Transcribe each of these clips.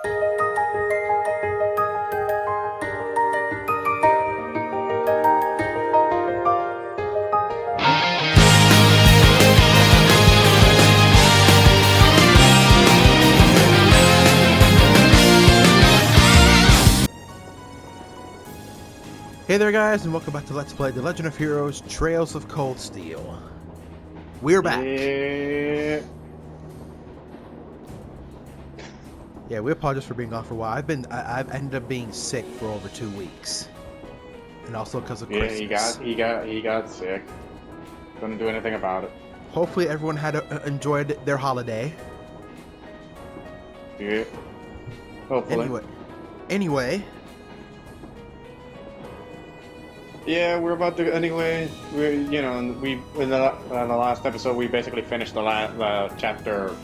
Hey there guys, and welcome back to Let's Play The Legend of Heroes Trails of Cold Steel. We're back. Yeah, we apologize for being off for a while. I've ended up being sick for over 2 weeks. And also because of Christmas. he got sick. Couldn't do anything about it. Hopefully everyone had enjoyed their holiday. Yeah. Hopefully. Anyway. Yeah, we're about to. Anyway, in the last episode we basically finished the chapter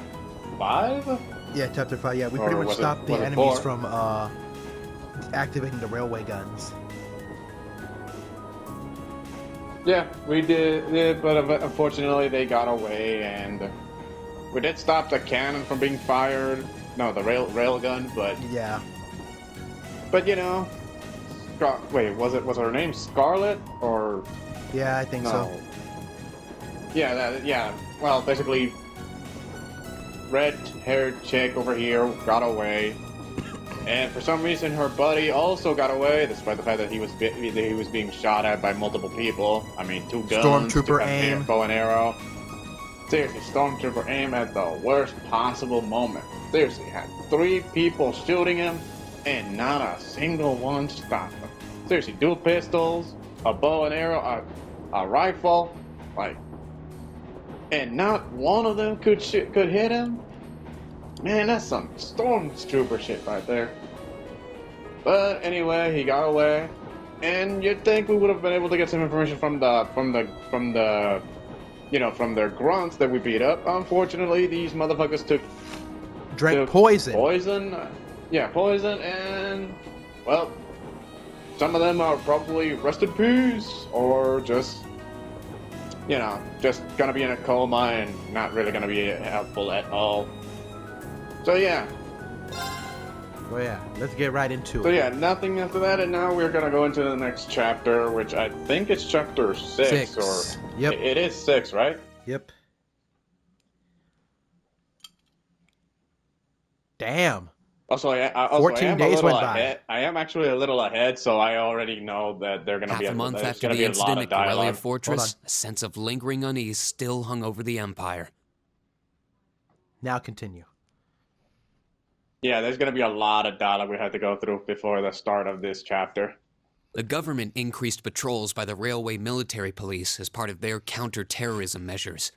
5. Yeah, chapter 5. Yeah, we pretty much stopped the enemies from activating the railway guns. Yeah, we did, but unfortunately they got away, and we did stop the cannon from being fired. No, the rail gun, but yeah. But wait, was her name Scarlet or? Yeah, I think so. Yeah, well, basically, red-haired chick over here got away, and for some reason her buddy also got away, despite the fact that he was being shot at by multiple people. I mean, 2 guns, Stormtrooper aim, bow and arrow. Seriously, Stormtrooper aim at the worst possible moment. Seriously, had 3 people shooting him, and not a single one stopped him. Seriously, 2 pistols, a bow and arrow, a rifle, and not one of them could hit him. Man, that's some Stormtrooper shit right there. But anyway, he got away, and you'd think we would have been able to get some information from their grunts that we beat up. Unfortunately, these motherfuckers drank poison. Poison, and well. Some of them are probably rest in peace, or just gonna be in a coma and not really gonna be helpful at all. So yeah. Well, yeah, let's get right into it. So yeah, nothing after that, and now we're gonna go into the next chapter, which I think is chapter 6. Or yep. It is 6, right? Yep. Damn. Also, 14 days went by. I am actually a little ahead, so I already know that they're going to be half a month after the incident at Corellia Fortress. A sense of lingering unease still hung over the Empire. Now continue. Yeah, there's going to be a lot of dialogue we have to go through before the start of this chapter. The government increased patrols by the railway military police as part of their counter-terrorism measures,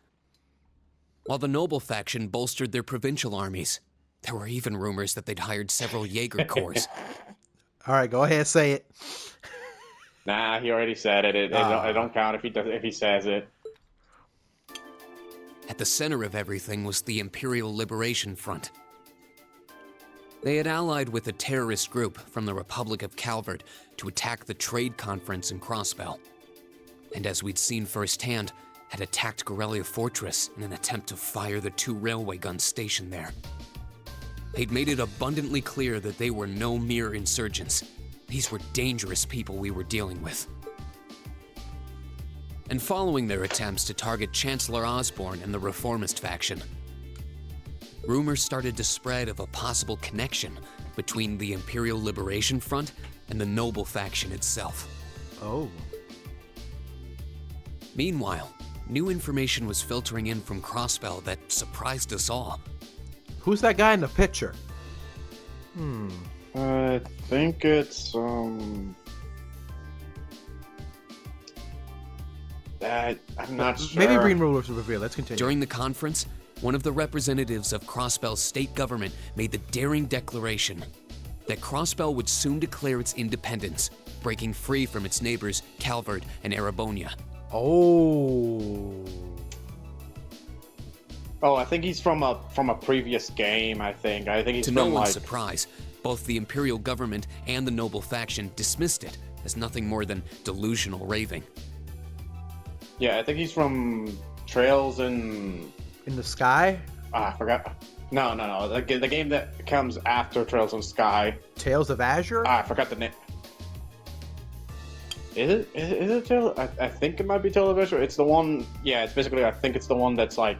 while the noble faction bolstered their provincial armies. There were even rumors that they'd hired several Jaeger corps. All right, go ahead, say it. Nah, he already said it. It don't count if he says it. At the center of everything was the Imperial Liberation Front. They had allied with a terrorist group from the Republic of Calvert to attack the trade conference in Crossbell. And as we'd seen firsthand, had attacked Corellia Fortress in an attempt to fire the 2 railway guns stationed there. They'd made it abundantly clear that they were no mere insurgents. These were dangerous people we were dealing with. And following their attempts to target Chancellor Osborne and the Reformist faction, rumors started to spread of a possible connection between the Imperial Liberation Front and the noble faction itself. Oh. Meanwhile, new information was filtering in from Crossbell that surprised us all. Who's that guy in the picture? I think it's I'm not sure. Maybe Green Rulers will reveal. Let's continue. During the conference, one of the representatives of Crossbell's state government made the daring declaration that Crossbell would soon declare its independence, breaking free from its neighbors Calvert and Erebonia. Oh. Oh, I think he's from a previous game, I think he's to from no one's surprise, both the Imperial government and the noble faction dismissed it as nothing more than delusional raving. Yeah, I think he's from Trails in the Sky? I forgot. No. The game that comes after Trails of Sky. Tales of Azure? I forgot the name. Is it Tales? I think it might be Tales of Azure. It's the one. Yeah, it's basically. I think it's the one that's like.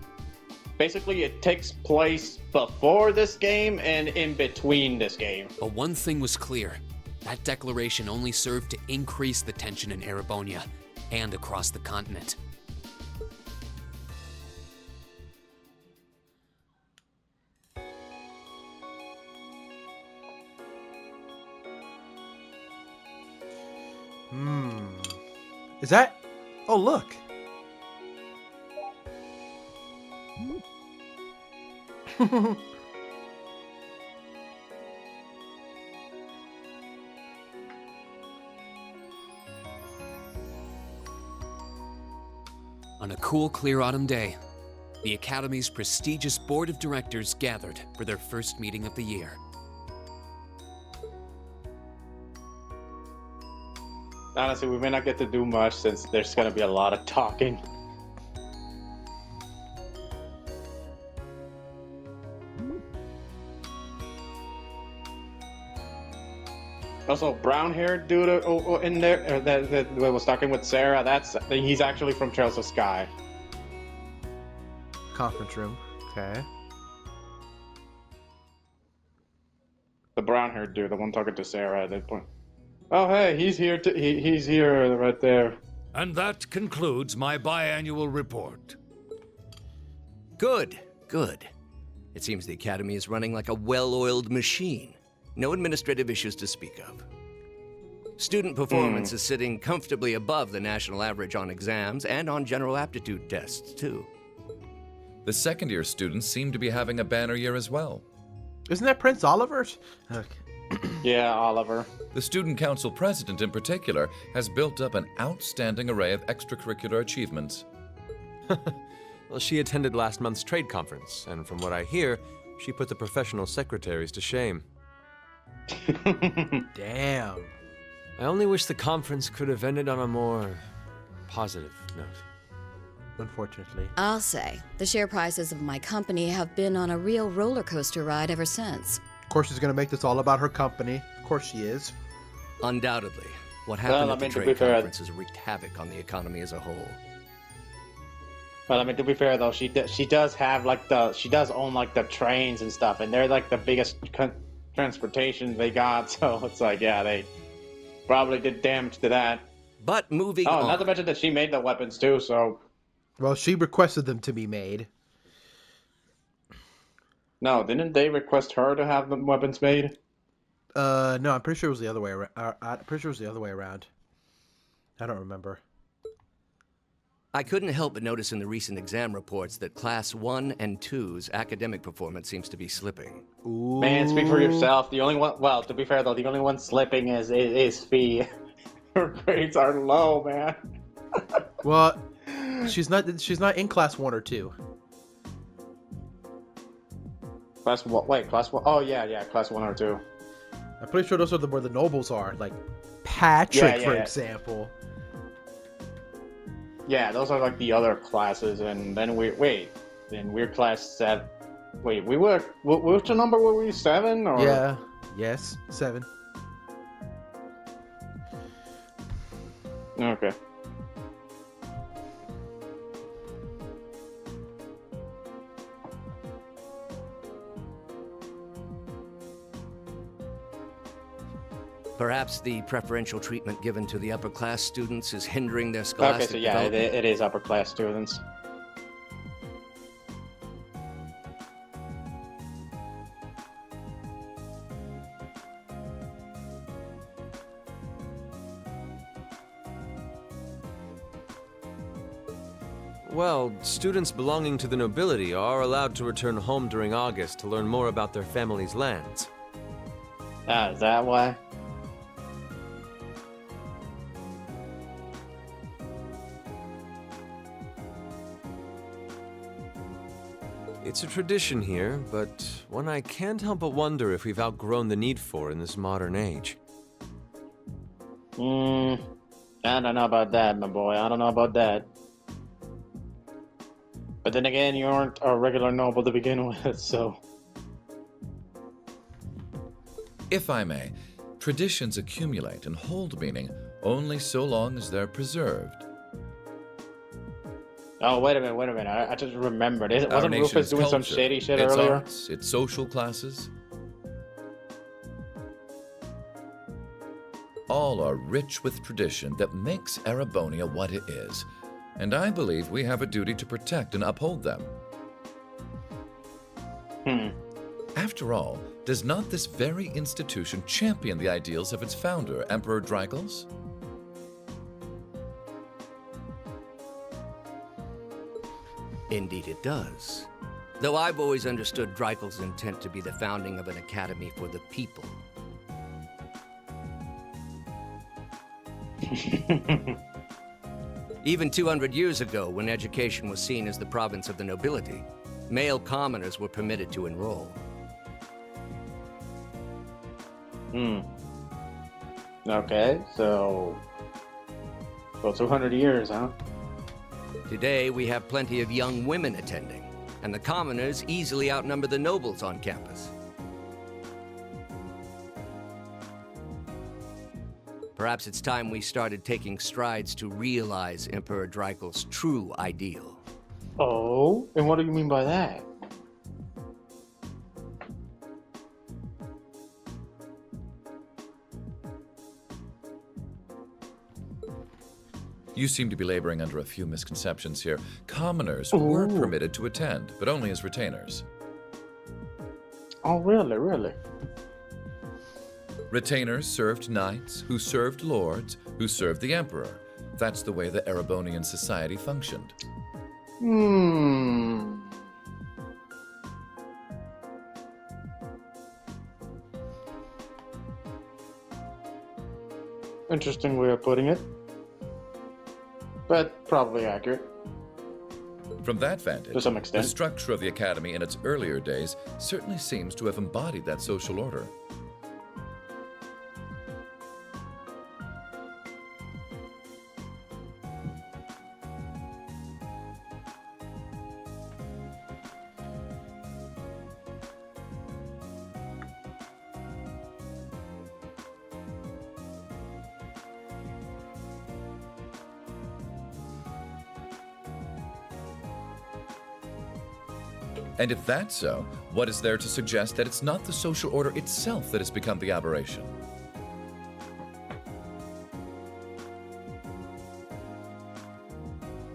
Basically, it takes place before this game and in between this game. But one thing was clear. That declaration only served to increase the tension in Erebonia and across the continent. Is that... Oh, look. On a cool, clear autumn day, the Academy's prestigious board of directors gathered for their first meeting of the year. Honestly, we may not get to do much since there's going to be a lot of talking. Also, brown-haired dude in there that was talking with Sarah. He's actually from Trails of Sky. Conference room. Okay. The brown-haired dude, the one talking to Sarah at that point. Oh, hey, he's here. He's here right there. And that concludes my biannual report. Good. It seems the Academy is running like a well-oiled machine. No administrative issues to speak of. Student performance is sitting comfortably above the national average on exams and on general aptitude tests, too. The second-year students seem to be having a banner year as well. Isn't that Prince Oliver's? Okay. Yeah, Oliver. The student council president, in particular, has built up an outstanding array of extracurricular achievements. Well, she attended last month's trade conference, and from what I hear, she put the professional secretaries to shame. Damn. I only wish the conference could have ended on a more positive note. Unfortunately. I'll say, the share prices of my company have been on a real roller coaster ride ever since. Of course she's going to make this all about her company. Of course she is. Undoubtedly. What happened at the trade conference has wreaked havoc on the economy as a whole. Well, I mean, to be fair though, she does have she does own like the trains and stuff, and they're like the biggest transportation they got. So it's like, yeah, they probably did damage to that. But moving on. Not to mention that she made the weapons too. So. Well, she requested them to be made. No, didn't they request her to have the weapons made? No, I'm pretty sure it was the other way around. I'm pretty sure it was the other way around. I don't remember. I couldn't help but notice in the recent exam reports that Class 1 and 2's academic performance seems to be slipping. Ooh. Man, speak for yourself. The only one, well, to be fair though, the only one slipping is Fee. Her grades are low, man. Well, she's not in Class 1 or 2. Class 1? Wait, Class 1? Oh, yeah, Class 1 or 2. I'm pretty sure those are where the nobles are. Like, Patrick, for example. Yeah, those are like the other classes, and then we're class 7. Wait, which number were we? 7? Or? Yeah, yes, 7. Okay. Perhaps the preferential treatment given to the upper class students is hindering their scholastic Okay, so yeah, it is upper class students. Well, students belonging to the nobility are allowed to return home during August to learn more about their family's lands. Ah, is that why? It's a tradition here, but one I can't help but wonder if we've outgrown the need for in this modern age. I don't know about that, my boy. I don't know about that. But then again, you aren't a regular noble to begin with, so... If I may, traditions accumulate and hold meaning only so long as they're preserved. Oh, wait a minute. I just remembered. Our Wasn't nation's Rufus doing some culture, shady shit its earlier? arts, its social classes, all are rich with tradition that makes Erebonia what it is, and I believe we have a duty to protect and uphold them. After all, does not this very institution champion the ideals of its founder, Emperor Drykles? Indeed it does. Though I've always understood Drykles' intent to be the founding of an academy for the people. Even 200 years ago, when education was seen as the province of the nobility, male commoners were permitted to enroll. Okay, so 200 years, huh? Today, we have plenty of young women attending, and the commoners easily outnumber the nobles on campus. Perhaps it's time we started taking strides to realize Emperor Drykles' true ideal. Oh, and what do you mean by that? You seem to be laboring under a few misconceptions here. Commoners were permitted to attend, but only as retainers. Oh, really? Retainers served knights, who served lords, who served the emperor. That's the way the Erebonian society functioned. Interesting way of putting it. But probably accurate. From that vantage, To some extent. the structure of the academy in its earlier days certainly seems to have embodied that social order. And if that's so, what is there to suggest that it's not the social order itself that has become the aberration?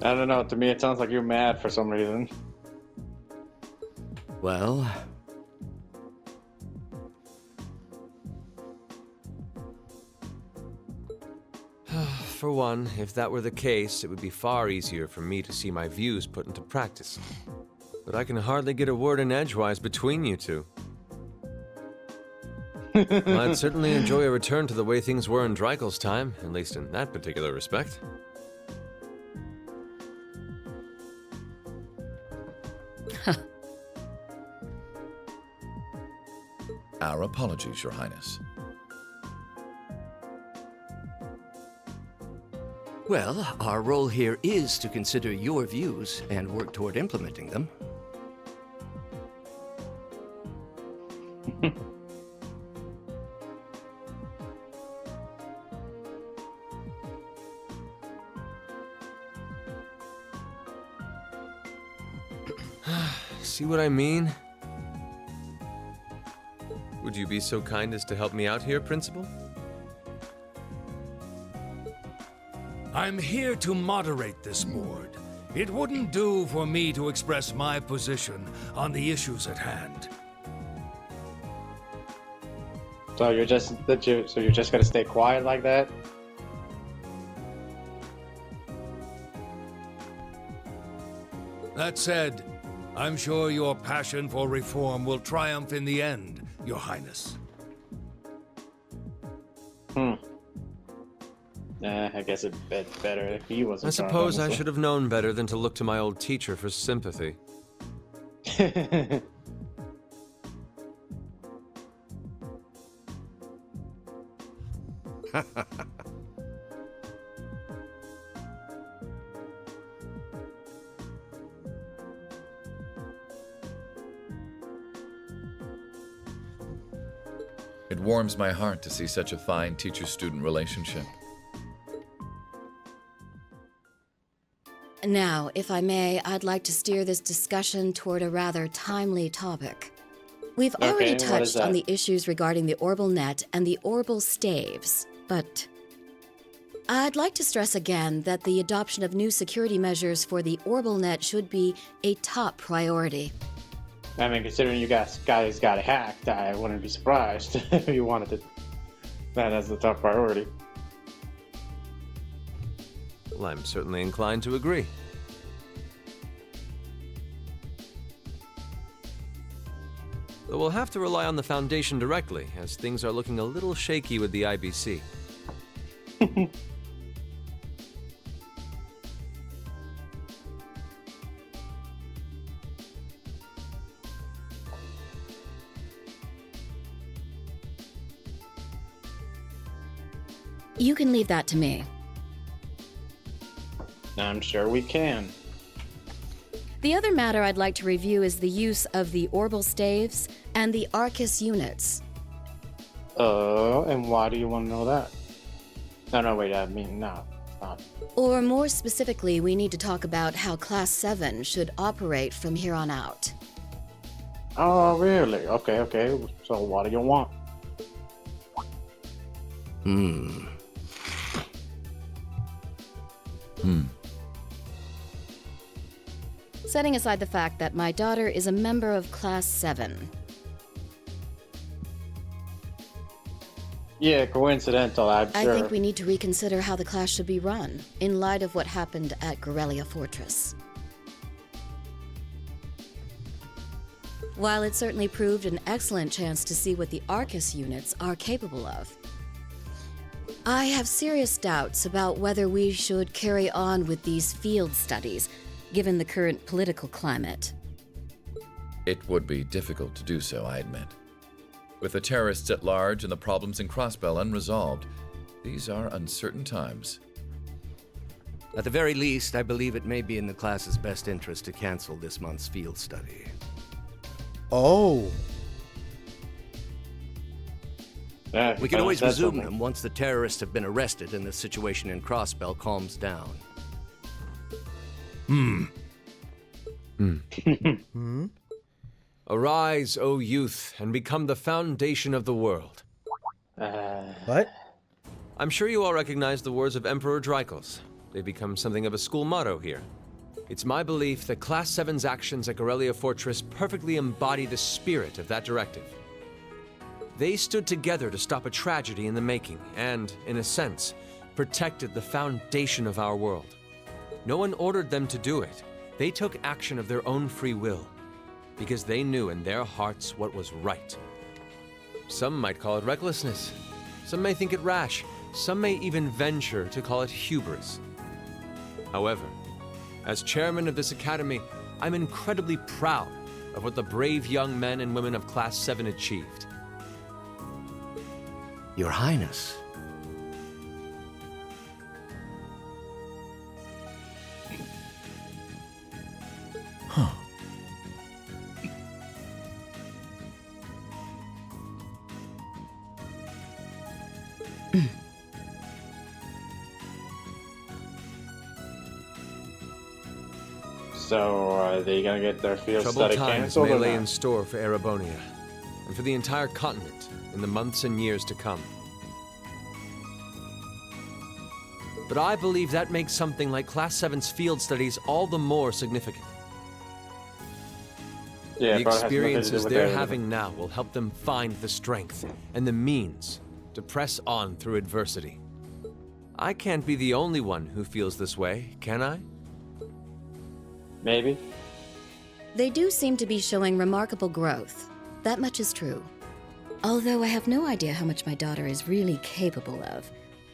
I don't know, to me it sounds like you're mad for some reason. Well, For one, if that were the case, it would be far easier for me to see my views put into practice. But I can hardly get a word in edgewise between you two. Well, I'd certainly enjoy a return to the way things were in Drykles' time, at least in that particular respect. Our apologies, Your Highness. well, our role here is to consider your views and work toward implementing them. See what I mean? Would you be so kind as to help me out here, Principal? I'm here to moderate this board. It wouldn't do for me to express my position on the issues at hand. So you're just gonna stay quiet like that? That said, I'm sure your passion for reform will triumph in the end, Your Highness. I guess it'd be better if he wasn't. I suppose I should have known better than to look to my old teacher for sympathy. It warms my heart to see such a fine teacher-student relationship. Now, if I may, I'd like to steer this discussion toward a rather timely topic. We've already touched on the issues regarding the Orbal Net and the Orbal Staves, but I'd like to stress again that the adoption of new security measures for the Orbal Net should be a top priority. I mean, considering you guys got it hacked, I wouldn't be surprised if you wanted that as the top priority. Well, I'm certainly inclined to agree. But we'll have to rely on the Foundation directly, as things are looking a little shaky with the IBC. You can leave that to me. I'm sure we can. The other matter I'd like to review is the use of the Orbal Staves and the Arcus units. And why do you want to know that? No, wait, I mean, no, not. Or more specifically, we need to talk about how Class 7 should operate from here on out. Oh, really? Okay. So what do you want? Setting aside the fact that my daughter is a member of Class 7. Yeah, coincidental, I'm sure. I think we need to reconsider how the class should be run, in light of what happened at Guerrilla Fortress. While it certainly proved an excellent chance to see what the Arcus units are capable of, I have serious doubts about whether we should carry on with these field studies, given the current political climate. It would be difficult to do so, I admit. With the terrorists at large and the problems in Crossbell unresolved, these are uncertain times. At the very least, I believe it may be in the class's best interest to cancel this month's field study. Oh. We can always resume them once the terrorists have been arrested and the situation in Crossbell calms down. Arise, O youth, and become the foundation of the world. What? I'm sure you all recognize the words of Emperor Drykos. They've become something of a school motto here. It's my belief that Class 7's actions at Guerrilla Fortress perfectly embody the spirit of that directive. They stood together to stop a tragedy in the making and, in a sense, protected the foundation of our world. No one ordered them to do it. They took action of their own free will, because they knew in their hearts what was right. Some might call it recklessness. Some may think it rash. Some may even venture to call it hubris. However, as chairman of this academy, I'm incredibly proud of what the brave young men and women of Class 7 achieved. Your Highness. So, are they gonna get their field study Troubled times canceled may or lay not? in store for Erebonia, and for the entire continent in the months and years to come. But I believe that makes something like Class 7's field studies all the more significant. Yeah, The it probably has nothing to do experiences with they're everything. having now will help them find the strength and the means to press on through adversity. I can't be the only one who feels this way, can I? Maybe. They do seem to be showing remarkable growth. That much is true. Although I have no idea how much my daughter is really capable of,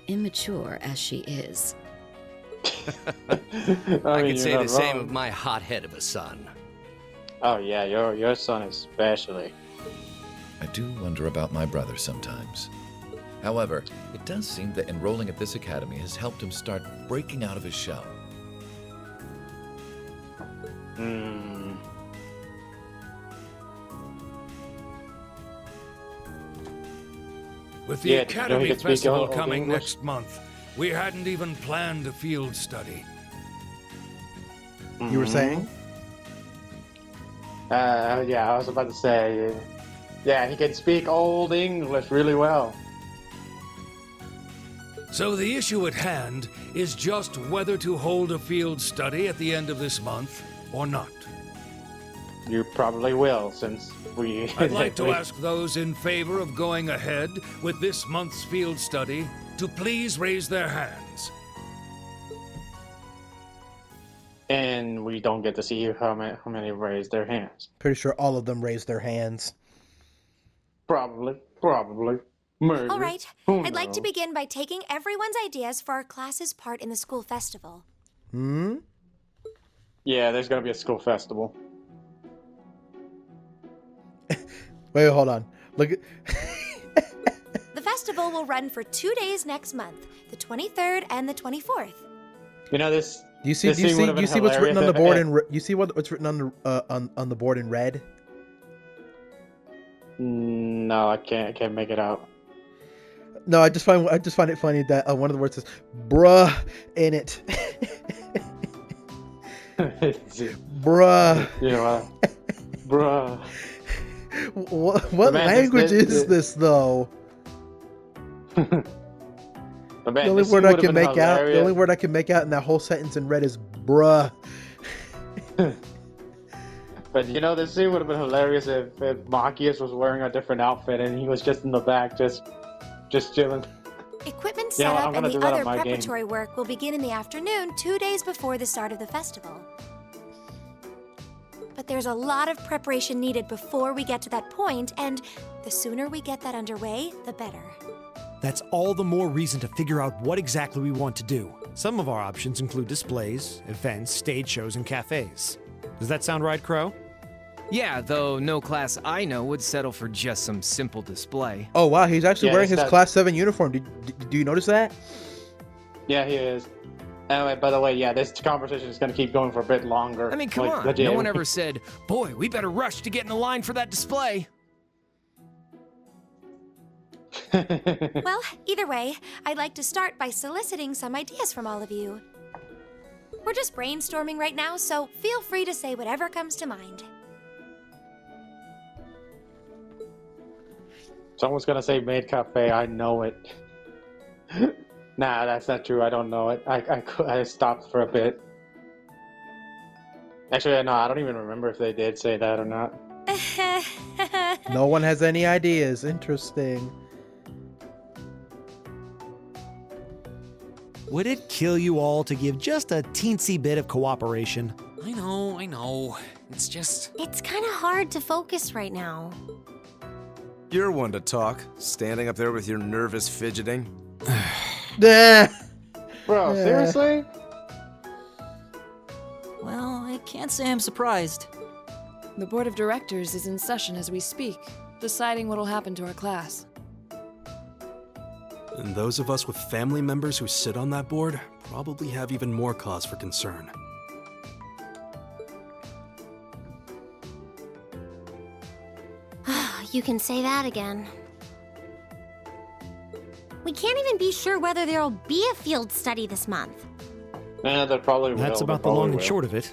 immature as she is. I mean, could say you're the not same wrong. of my hothead of a son. Oh yeah, your son especially. I do wonder about my brother sometimes. However, it does seem that enrolling at this academy has helped him start breaking out of his shell. With the Academy he could speak Festival old coming English? next month, we hadn't even planned a field study. You were saying? Yeah, I was about to say, yeah, he can speak Old English really well. So the issue at hand is just whether to hold a field study at the end of this month or not. You probably will, since we... I'd like to ask those in favor of going ahead with this month's field study to please raise their hands. And we don't get to see how many raise their hands. Pretty sure all of them raised their hands. Probably. Maybe. All right, Who I'd like to knows? begin by taking everyone's ideas for our class's part in the school festival. Yeah, there's gonna be a school festival. Wait, hold on. Look at... The festival will run for 2 days next month, the 23rd and the 24th. You know this. Do you see this scene would've been what's written on the hilarious board if- in you see what's written on the board in red? No, I can't make it out. No, I just find it funny that one of the words says "bruh" in it. Bruh. You know, bruh. What man, language is this though? But man, The only this word scene I would've can been make out. The hilarious. only word I can make out in that whole sentence in red is "bruh." But you know, this scene would have been hilarious if Machias was wearing a different outfit and he was just in the back, just chilling. Equipment You know what, I'm setup and gonna the do that on other my game. preparatory work will begin in the afternoon, 2 days before the start of the festival. But there's a lot of preparation needed before we get to that point, and the sooner we get that underway, the better. That's all the more reason to figure out what exactly we want to do. Some of our options include displays, events, stage shows, and cafes. Does that sound right, Crow? Yeah, though no class I know would settle for just some simple display. Oh wow, he's actually Yeah, wearing his that's- Class 7 uniform. Do you notice that? Yeah, he is. Anyway, by the way, yeah, this conversation is gonna keep going for a bit longer. I mean, come like, on. legit. No one ever said, boy, we better rush to get in the line for that display. Well, either way, I'd like to start by soliciting some ideas from all of you. We're just brainstorming right now, so feel free to say whatever comes to mind. Someone's gonna say Maid Cafe. I know it. Nah, that's not true. I don't know it. I stopped for a bit. Actually, no, I don't even remember if they did say that or not. No one has any ideas. Interesting. Would it kill you all to give just a teensy bit of cooperation? I know. It's just... It's kind of hard to focus right now. You're one to talk, standing up there with your nervous fidgeting. Nah. Bro, Yeah. seriously? Well, I can't say I'm surprised. The board of directors is in session as we speak, deciding what'll happen to our class. And those of us with family members who sit on that board probably have even more cause for concern. You can say that again. We can't even be sure whether there'll be a field study this month. Yeah, there probably will. That's there about the probably long and will. short of it.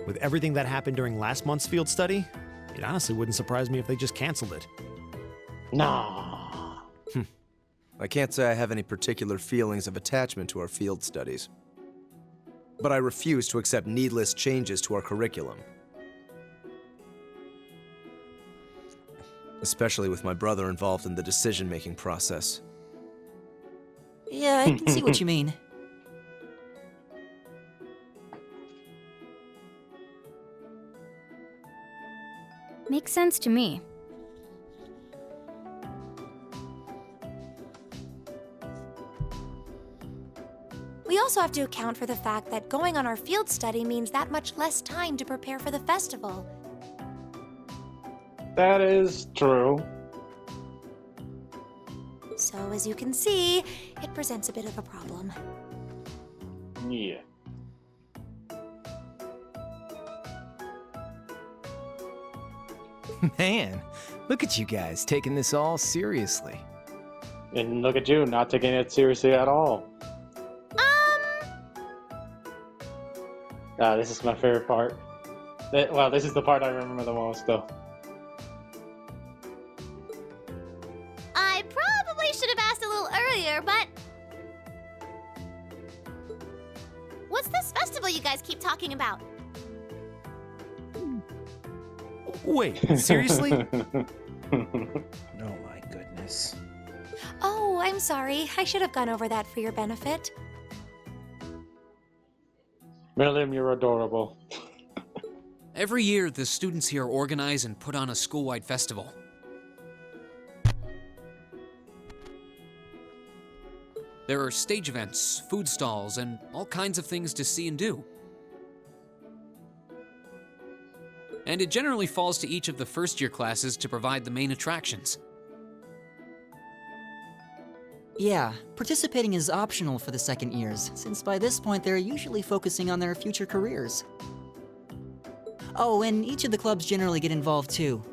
With everything that happened during last month's field study, it honestly wouldn't surprise me if they just canceled it. Nah. I can't say I have any particular feelings of attachment to our field studies. But I refuse to accept needless changes to our curriculum. Especially with my brother involved in the decision-making process. Yeah, I can see what you mean. Makes sense to me. We also have to account for the fact that going on our field study means that much less time to prepare for the festival. That is true. So, as you can see, it presents a bit of a problem. Yeah. Man, Look at you guys taking this all seriously. And look at you, not taking it seriously at all. This is my favorite part. Well, this is the part I remember the most, though. I probably should have asked a little earlier, but... What's this festival you guys keep talking about? Wait, seriously? Oh my goodness. Oh, I'm sorry. I should have gone over that for your benefit. William, you're adorable. Every year, the students here organize and put on a school-wide festival. There are stage events, food stalls, and all kinds of things to see and do. And it generally falls to each of the first-year classes to provide the main attractions. Yeah, participating is optional for the second years, since by this point they're usually focusing on their future careers. Oh, and each of the clubs generally get involved too.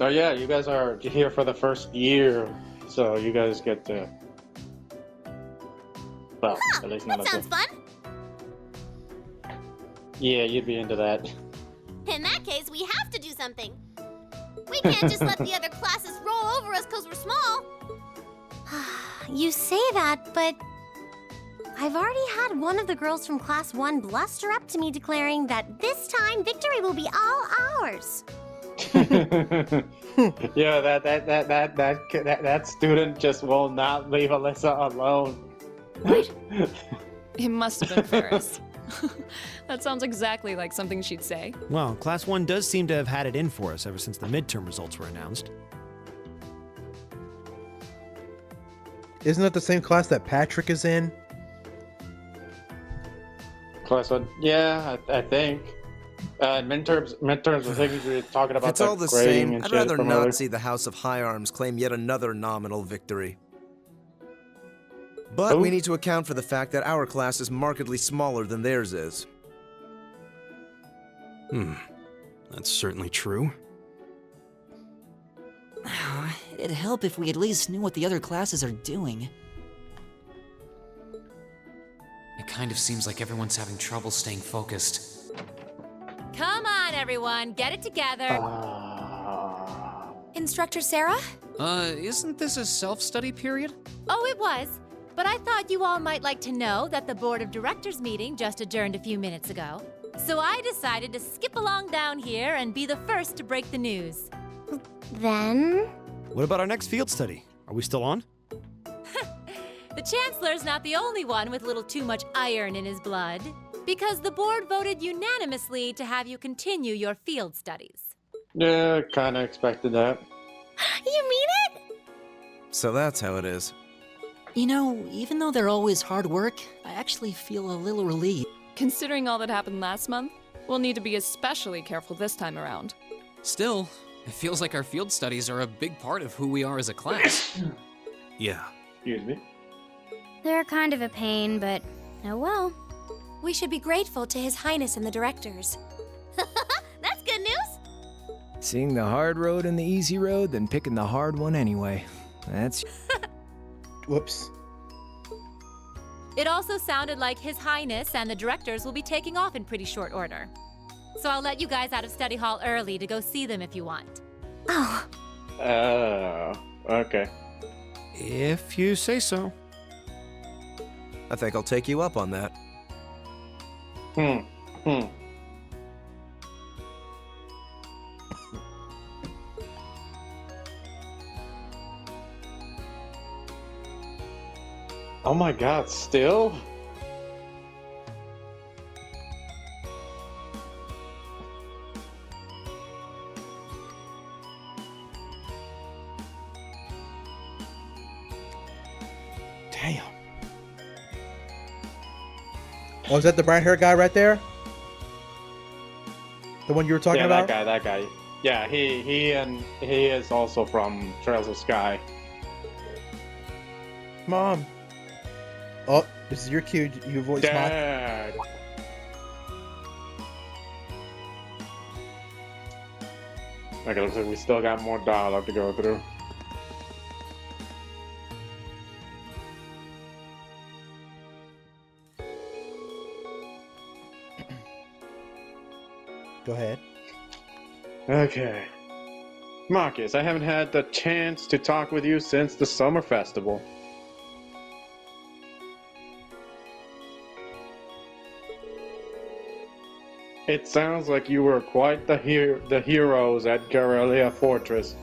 Oh yeah, you guys are here for the first year, so you guys get to... Well, at least not that sounds fun. Yeah, you'd be into that. In that case, we have to do something. We can't just let the other classes roll over us because we're small. You say that, but I've already had one of the girls from Class 1 bluster up to me declaring that this time victory will be all ours. Yeah, that student just will not leave Alyssa alone. What? It must have been Ferris. That sounds exactly like something she'd say. Well, Class 1 does seem to have had it in for us ever since the midterm results were announced. Isn't it the same class that Patrick is in? Class 1? Yeah, I think. Midterms, I think we were talking about It's all the grading same. and I'd shit rather from not earlier. see the House of High Arms claim yet another nominal victory. But we need to account for the fact that our class is markedly smaller than theirs is. That's certainly true. It'd help if we at least knew what the other classes are doing. It kind of seems like everyone's having trouble staying focused. Come on, everyone, get it together. Instructor Sarah? Isn't this a self-study period? Oh, it was. But I thought you all might like to know that the Board of Directors meeting just adjourned a few minutes ago. So I decided to skip along down here and be the first to break the news. Then? What about our next field study? Are we still on? The Chancellor's not the only one with a little too much iron in his blood, because the board voted unanimously to have you continue your field studies. Yeah, kind of expected that. You mean it? So that's how it is. You know, even though they're always hard work, I actually feel a little relieved. Considering all that happened last month, we'll need to be especially careful this time around. Still, it feels like our field studies are a big part of who we are as a class. Yeah. Excuse me. They're kind of a pain, but oh well. We should be grateful to His Highness and the directors. That's good news. Seeing the hard road and the easy road, then picking the hard one anyway. That's... Whoops. It also sounded like His Highness and the directors will be taking off in pretty short order. So I'll let you guys out of study hall early to go see them if you want. Oh. Okay. If you say so. I think I'll take you up on that. Oh my god, still? Damn. Oh, is that the bright hair guy right there? The one you were talking about? That guy. Yeah, he is also from Trails of Sky. Mom. Oh, this is your cue. You voice Dad. Okay, looks like we still got more dialogue to go through. Go ahead. Okay. Marcus, I haven't had the chance to talk with you since the summer festival. It sounds like you were quite the heroes at Garrelia Fortress.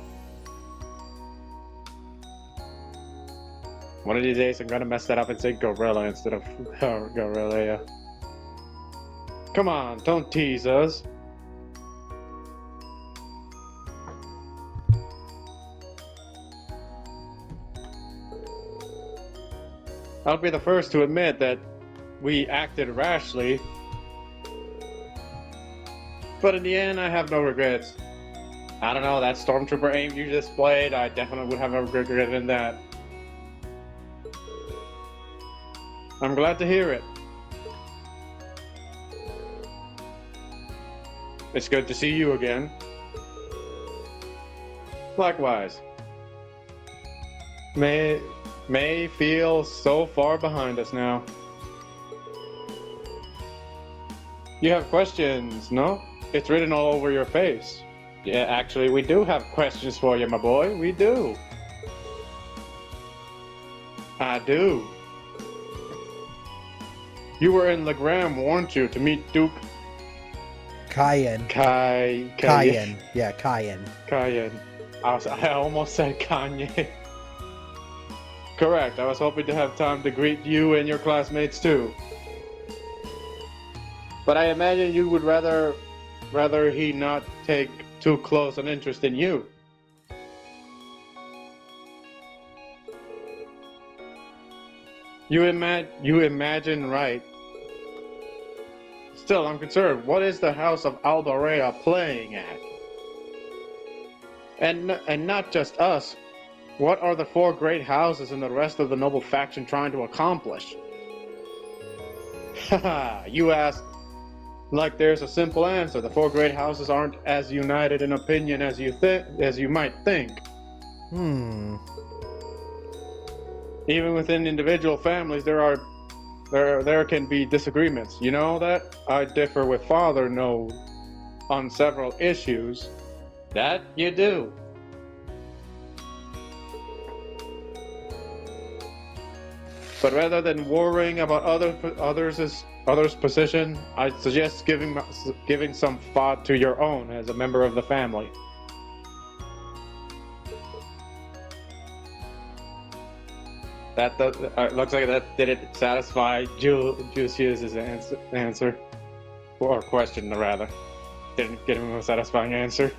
One of these days I'm gonna mess that up and say Gorilla instead of Garrelia. Come on, don't tease us. I'll be the first to admit that we acted rashly. But in the end, I have no regrets. I don't know, that stormtrooper aim you displayed, I definitely would have a regret in that. I'm glad to hear it. It's good to see you again. Likewise. May feel so far behind us now. You have questions, no? It's written all over your face. Yeah, actually, we do have questions for you, my boy. We do. I do. You were in Legram, weren't you, to meet Duke Cayenne. Cayenne. Yeah, Cayenne. Cayenne. I almost said Kanye. Correct. I was hoping to have time to greet you and your classmates too. But I imagine you would rather he not take too close an interest in you. You imagine right. Still, I'm concerned. What is the House of Albarea playing at? And not just us. What are the four great houses and the rest of the noble faction trying to accomplish? Haha, you ask like there's a simple answer. The four great houses aren't as united in opinion as you might think. Even within individual families, there can be disagreements. You know that? I differ with Father No on several issues. That you do. But rather than worrying about others' position, I suggest giving some thought to your own as a member of the family. That looks like that didn't satisfy Jusius's answer, or question rather. Didn't get him a satisfying answer.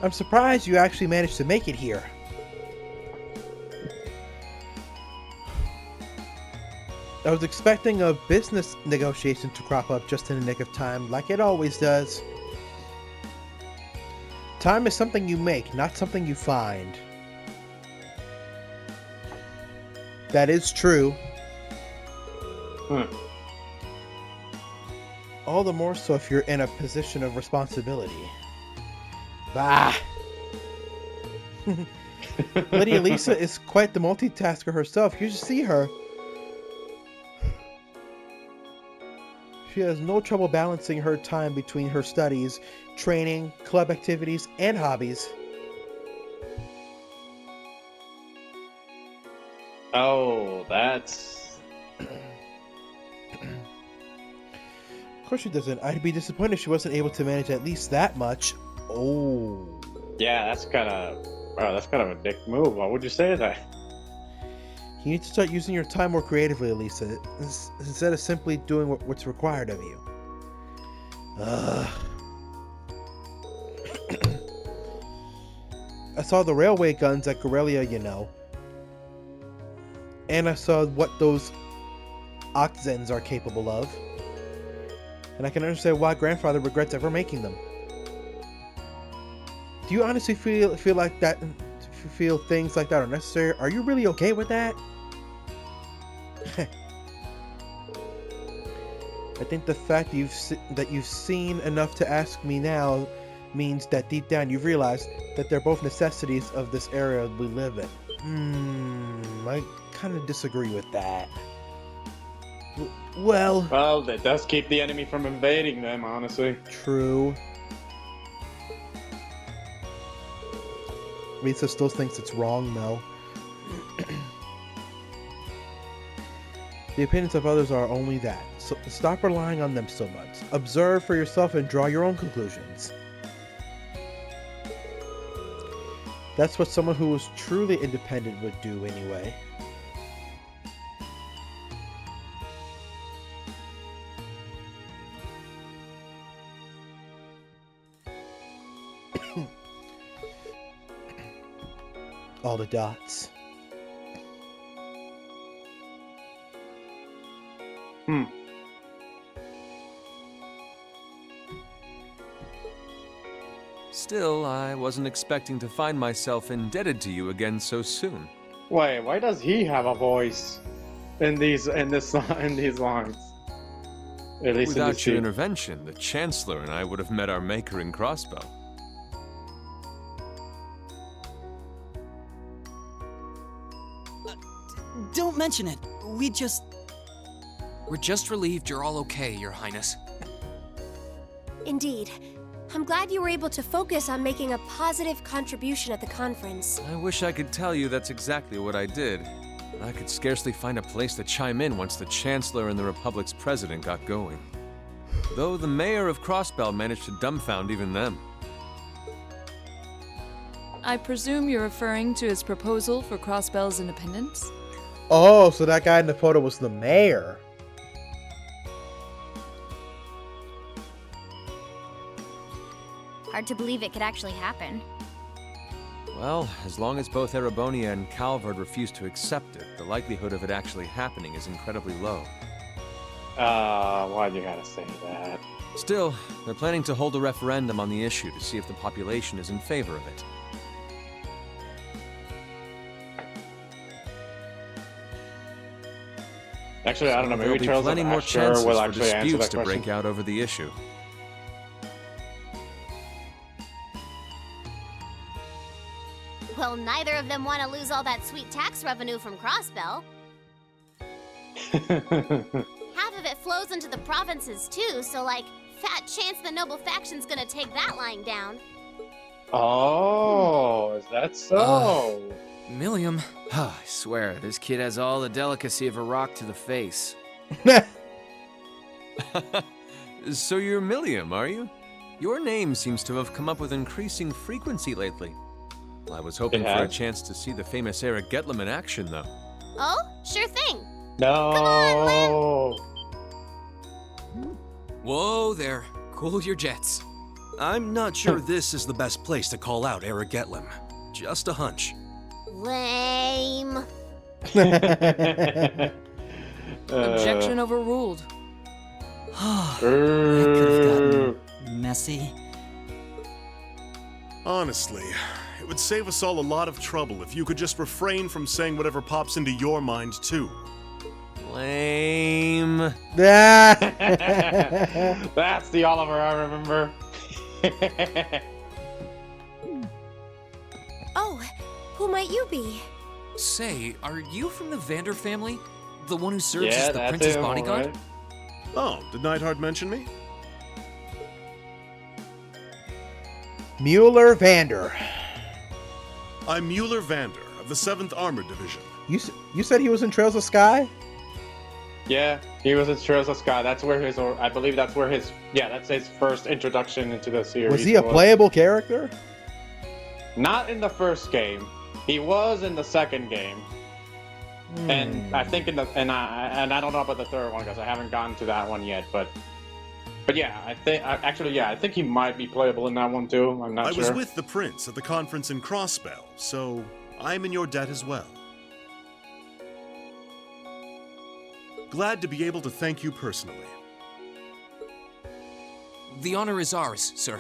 I'm surprised you actually managed to make it here. I was expecting a business negotiation to crop up just in the nick of time, like it always does. Time is something you make, not something you find. That is true. All the more so if you're in a position of responsibility. Bah! Lady Elisa is quite the multitasker herself. You should see her. She has no trouble balancing her time between her studies, training, club activities, and hobbies. Oh, that's... Of course she doesn't. I'd be disappointed if she wasn't able to manage at least that much. Oh. Yeah, that's kind of a dick move. Why would you say that? You need to start using your time more creatively, Elisa, instead of simply doing what's required of you. I saw the railway guns at Garrelia, you know. And I saw what those Oxens are capable of. And I can understand why Grandfather regrets ever making them. Do you honestly feel like that? Feel things like that are necessary? Are you really okay with that? I think the fact that you've seen enough to ask me now means that deep down you've realized that they're both necessities of this area we live in. I kind of disagree with that. Well, that does keep the enemy from invading them, honestly. True. Vita still thinks it's wrong, though. The opinions of others are only that, so stop relying on them so much. Observe for yourself and draw your own conclusions. That's what someone who was truly independent would do anyway. All the dots. Still, I wasn't expecting to find myself indebted to you again so soon. Wait, why does he have a voice in these lines? At least without your intervention, the Chancellor and I would have met our maker in Crossbow. Don't mention it. We're just relieved you're all okay, Your Highness. Indeed. I'm glad you were able to focus on making a positive contribution at the conference. I wish I could tell you that's exactly what I did. I could scarcely find a place to chime in once the Chancellor and the Republic's president got going. Though the mayor of Crossbell managed to dumbfound even them. I presume you're referring to his proposal for Crossbell's independence? Oh, so that guy in the photo was the mayor. Hard to believe it could actually happen. Well, as long as both Erebonia and Calvard refuse to accept it, the likelihood of it actually happening is incredibly low. Why'd you gotta say that? Still, they're planning to hold a referendum on the issue to see if the population is in favor of it. Actually, I don't know. Maybe there'll be plenty more chances will for actually answer disputes that to question. break out over the issue. Well, neither of them want to lose all that sweet tax revenue from Crossbell. Half of it flows into the provinces too, so like, fat chance the noble faction's gonna take that lying down. Oh, is that so? Milliam. I swear, this kid has all the delicacy of a rock to the face. So you're Milliam, are you? Your name seems to have come up with increasing frequency lately. I was hoping for a chance to see the famous Eric Getlem in action, though. Oh, sure thing. No. Come on, Whoa there. Cool your jets. I'm not sure this is the best place to call out Eric Getlem. Just a hunch. Lame. Objection overruled. That could have gotten messy. Honestly, it would save us all a lot of trouble if you could just refrain from saying whatever pops into your mind, too. Lame. That's the Oliver I remember. Oh, who might you be? Say, are you from the Vander family? The one who serves Yeah, as the that's prince's him, bodyguard? alright. Oh, did Neidhart mention me? Mueller Vander. I'm Mueller Vander of the 7th Armored Division. You said he was in Trails of Sky? Yeah, he was in Trails of Sky. That's where his, or I believe that's where his, yeah, that's his first introduction into the series. Was he a playable character? Not in the first game. He was in the second game. And I think in the, and I don't know about the third one because I haven't gotten to that one yet, but yeah, I think he might be playable in that one too. I'm not sure. I was with the Prince at the conference in Crossbell, so I'm in your debt as well. Glad to be able to thank you personally. The honor is ours, sir.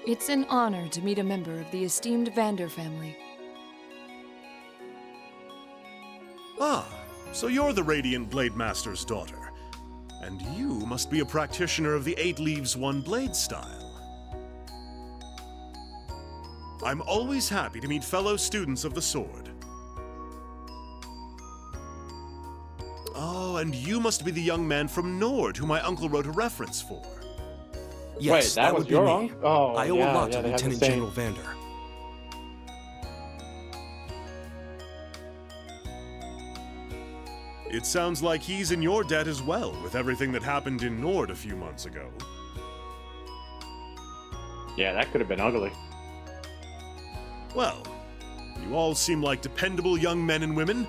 It's an honor to meet a member of the esteemed Vander family. Ah, so you're the Radiant Blade Master's daughter. And you must be a practitioner of the 8 leaves, 1 blade style. I'm always happy to meet fellow students of the sword. Oh, and you must be the young man from Nord who my uncle wrote a reference for. Yes, Wait, that was would be your me. uncle? Oh, I owe yeah, a lot yeah, to they have the Lieutenant same- General Vander. It sounds like he's in your debt as well, with everything that happened in Nord a few months ago. Yeah, that could have been ugly. Well, you all seem like dependable young men and women.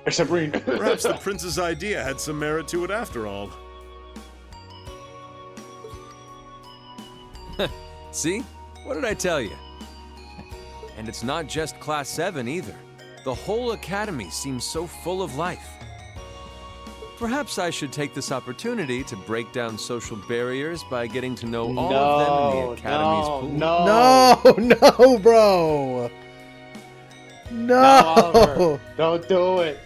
Except Breen. Perhaps the prince's idea had some merit to it after all. See? What did I tell you? And it's not just Class 7 either. The whole academy seems so full of life. Perhaps I should take this opportunity to break down social barriers by getting to know all of them in the academy's pool. No, bro. No. Oliver, don't do it.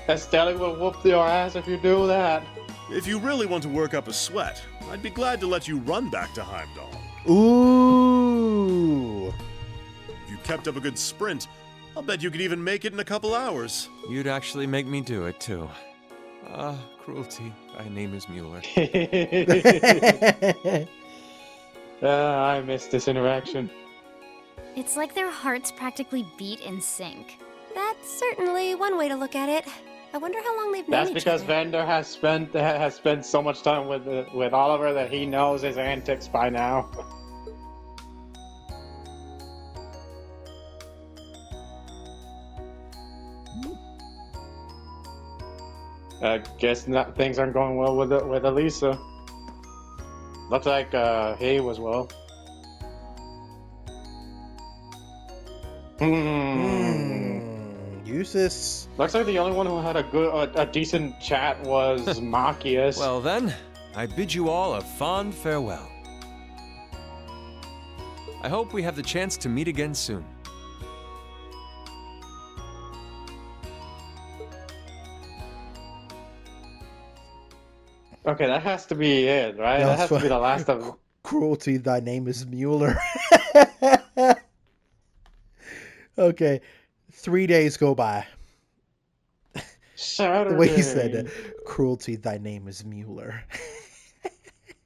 Estelle will whoop your ass if you do that. If you really want to work up a sweat, I'd be glad to let you run back to Heimdall. Ooh. If you kept up a good sprint, I'll bet you could even make it in a couple hours. You'd actually make me do it, too. Ah, cruelty. Thy name is Mueller. I missed this interaction. It's like their hearts practically beat in sync. That's certainly one way to look at it. I wonder how long they've known That's each because other. Vander has spent so much time with Oliver that he knows his antics by now. I guess things aren't going well with Elisa. Looks like he was well. Useless. Looks like the only one who had a decent chat was Machias. Well then, I bid you all a fond farewell. I hope we have the chance to meet again soon. Okay, that has to be it, right? No, that has to be the last of. Cruelty, thy name is Mueller. Okay, 3 days go by. Saturday. The way he said it. Cruelty, thy name is Mueller.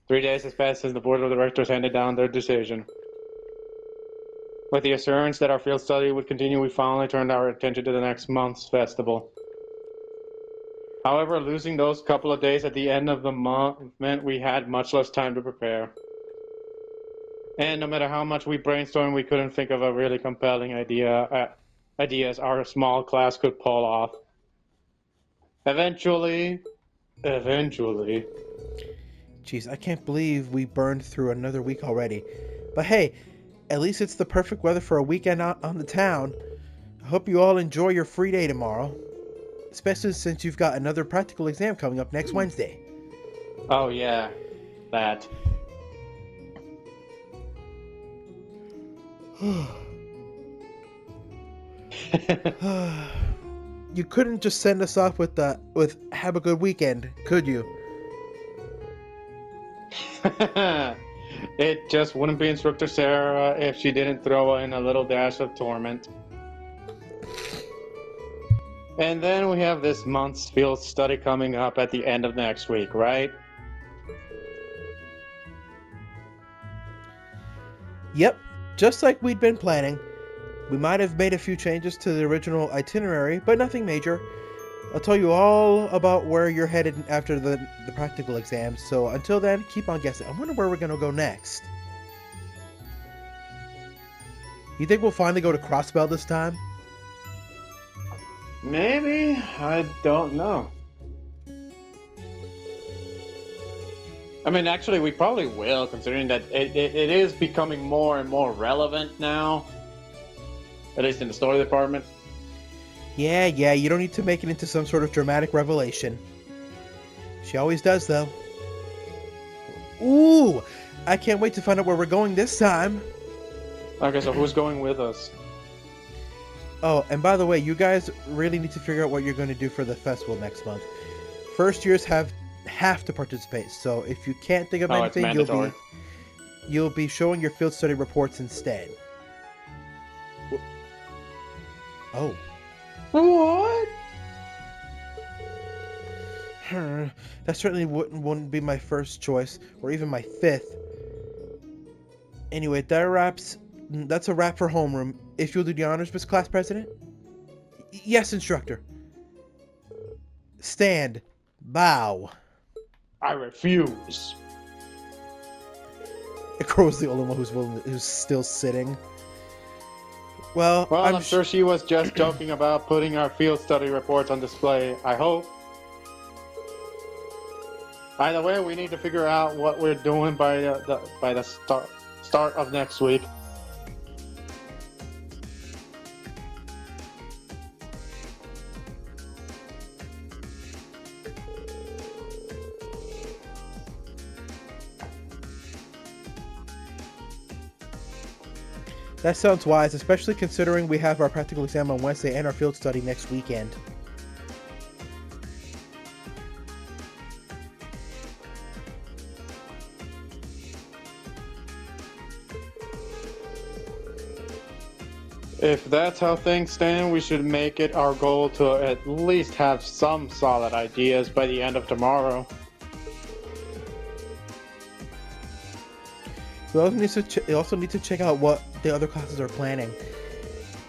3 days has passed since the board of directors handed down their decision. With the assurance that our field study would continue, we finally turned our attention to the next month's festival. However, losing those couple of days at the end of the month meant we had much less time to prepare. And no matter how much we brainstormed, we couldn't think of a really compelling ideas our small class could pull off. Eventually. Jeez, I can't believe we burned through another week already. But hey, at least it's the perfect weather for a weekend out on the town. I hope you all enjoy your free day tomorrow. Especially since you've got another practical exam coming up next Wednesday. Oh yeah, that. You couldn't just send us off with have a good weekend, could you? It just wouldn't be Instructor Sarah if she didn't throw in a little dash of torment. And then we have this month's field study coming up at the end of next week, right? Yep, just like we'd been planning. We might have made a few changes to the original itinerary, but nothing major. I'll tell you all about where you're headed after the practical exams, so until then, keep on guessing. I wonder where we're going to go next. You think we'll finally go to Crossbell this time? Maybe? I don't know. I mean, actually, we probably will, considering that it is becoming more and more relevant now. At least in the story department. Yeah, you don't need to make it into some sort of dramatic revelation. She always does, though. Ooh! I can't wait to find out where we're going this time. Okay, so who's going with us? Oh, and by the way, you guys really need to figure out what you're going to do for the festival next month. First years have to participate, so if you can't think of anything, you'll be showing your field study reports instead. Oh. What? That certainly wouldn't be my first choice, or even my fifth. Anyway, that's a wrap for homeroom. If you'll do the honors, Miss Class President? Yes, instructor. Stand. Bow. I refuse. Crow's the only one who's still sitting. Well, I'm sure she was just joking about putting our field study reports on display, I hope. Either way, we need to figure out what we're doing by the start of next week. That sounds wise, especially considering we have our practical exam on Wednesday and our field study next weekend. If that's how things stand, we should make it our goal to at least have some solid ideas by the end of tomorrow. We also need to check out what the other classes are planning.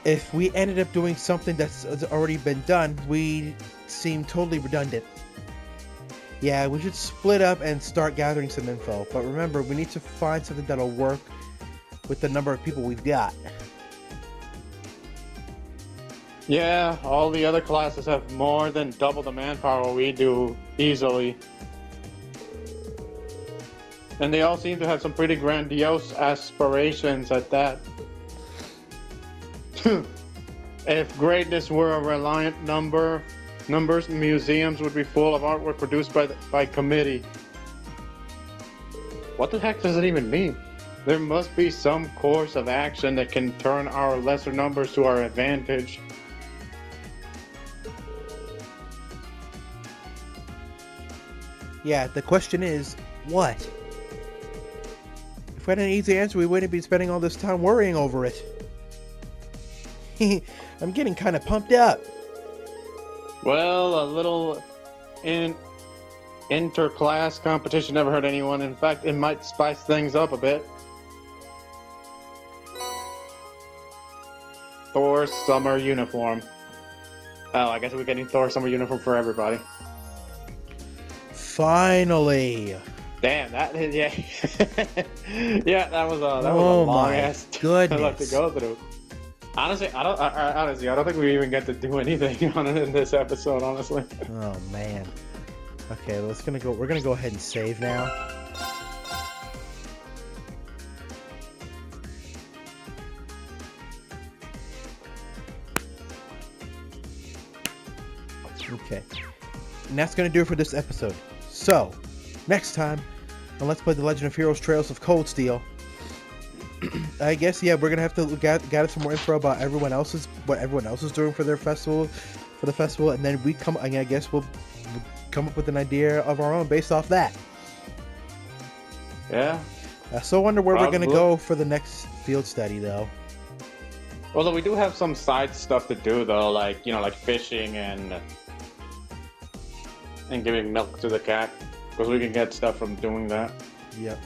If we ended up doing something that's already been done, we seem totally redundant. Yeah, we should split up and start gathering some info. But remember, we need to find something that'll work with the number of people we've got. Yeah, all the other classes have more than double the manpower we do, easily. And they all seem to have some pretty grandiose aspirations at that. If greatness were a reliant numbers, museums would be full of artwork produced by committee. What the heck does it even mean? There must be some course of action that can turn our lesser numbers to our advantage. Yeah, the question is, what? If we had an easy answer, we wouldn't be spending all this time worrying over it. I'm getting kind of pumped up. Well, a little inter-class competition never hurt anyone. In fact, it might spice things up a bit. Thor's summer uniform. Oh, I guess we're getting Thor's summer uniform for everybody. Finally. Damn, that is, yeah. Yeah, that was a long ass goodness to go through. Honestly, I don't think we even get to do anything on it in this episode, honestly. Oh man. Okay, we're gonna go ahead and save now. Okay. And that's gonna do it for this episode. So, next time on Let's Play The Legend of Heroes Trails of Cold Steel, I guess, yeah, we're gonna have to gather some more info about what everyone else is doing for the festival, and then I guess we'll come up with an idea of our own based off that. Yeah. I still wonder where we're gonna go for the next field study, though. Although we do have some side stuff to do, though, like fishing and giving milk to the cat, because we can get stuff from doing that. Yep.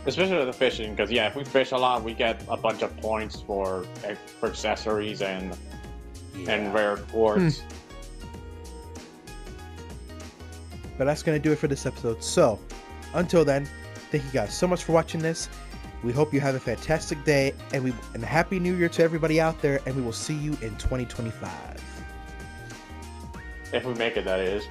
Especially the fishing, because yeah, if we fish a lot, we get a bunch of points for accessories and rare quartz. But that's gonna do it for this episode. So, until then, thank you guys so much for watching this. We hope you have a fantastic day, and a happy New Year to everybody out there. And we will see you in 2025. If we make it, that is.